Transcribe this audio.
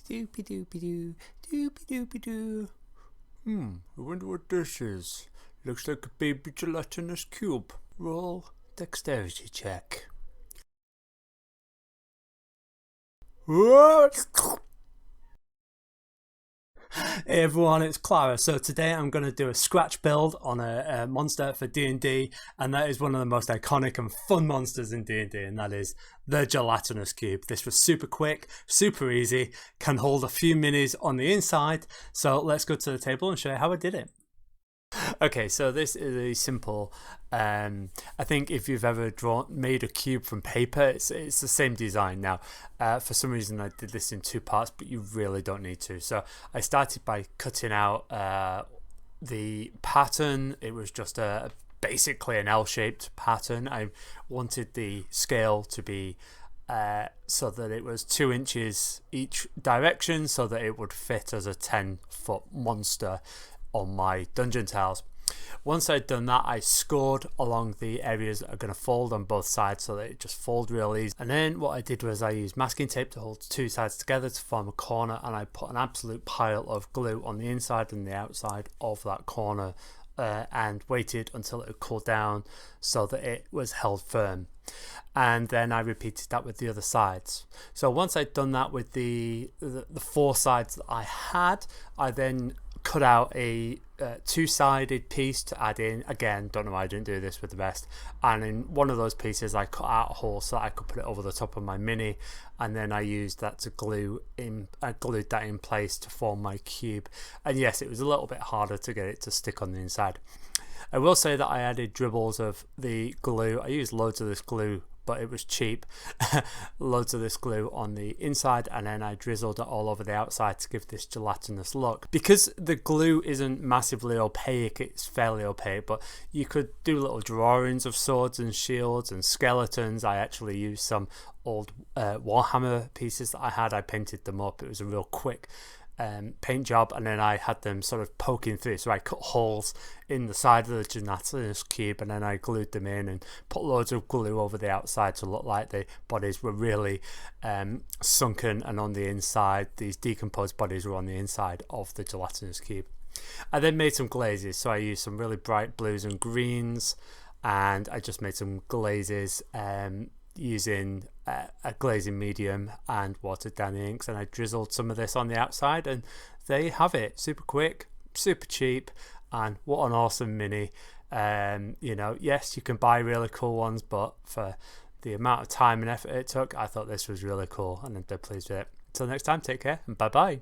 Doopy doopy doo. Doopy doopy doo. I wonder what this is. Looks like a baby gelatinous cube. Roll dexterity check. What? Hey everyone, it's Clara. So today I'm going to do a scratch build on a monster for D&D, and that is one of the most iconic and fun monsters in D&D, and that is the Gelatinous Cube. This was super quick, super easy, can hold a few minis on the inside. So let's go to the table and show you how I did it. Okay, so this is a simple, I think if you've ever made a cube from paper, it's the same design. Now, for some reason I did this in two parts, but you really don't need to. So I started by cutting out the pattern. It was just basically an L-shaped pattern. I wanted the scale to be so that it was 2 inches each direction, so that it would fit as a 10-foot monster on my dungeon tiles. Once I'd done that, I scored along the areas that are going to fold on both sides so that it just fold real easy. And then what I did was I used masking tape to hold two sides together to form a corner, and I put an absolute pile of glue on the inside and the outside of that corner and waited until it would cool down so that it was held firm. And then I repeated that with the other sides. So once I'd done that with the four sides that I had, I then cut out a two-sided piece to add in. Again, don't know why I didn't do this with the rest. And in one of those pieces I cut out a hole so that I could put it over the top of my mini, and then I used that to glue in. I glued that in place to form my cube. And yes, it was a little bit harder to get it to stick on the inside. I will say that I added dribbles of the glue. I used loads of this glue, but it was cheap. Loads of this glue on the inside, and then I drizzled it all over the outside to give this gelatinous look. Because the glue isn't massively opaque, it's fairly opaque, but you could do little drawings of swords and shields and skeletons. I actually used some old Warhammer pieces that I had. I painted them up. It was a real quick paint job, and then I had them sort of poking through, so I cut holes in the side of the gelatinous cube, and then I glued them in and put loads of glue over the outside to look like the bodies were really sunken, and on the inside these decomposed bodies were on the inside of the gelatinous cube. I then made some glazes, so I used some really bright blues and greens, and I just made some glazes using a glazing medium and watered down the inks, and I drizzled some of this on the outside, and there you have it. Super quick, super cheap, and what an awesome mini. You know, yes, you can buy really cool ones, but for the amount of time and effort it took, I thought this was really cool, and I'm dead pleased with it. Until next time, take care and bye bye.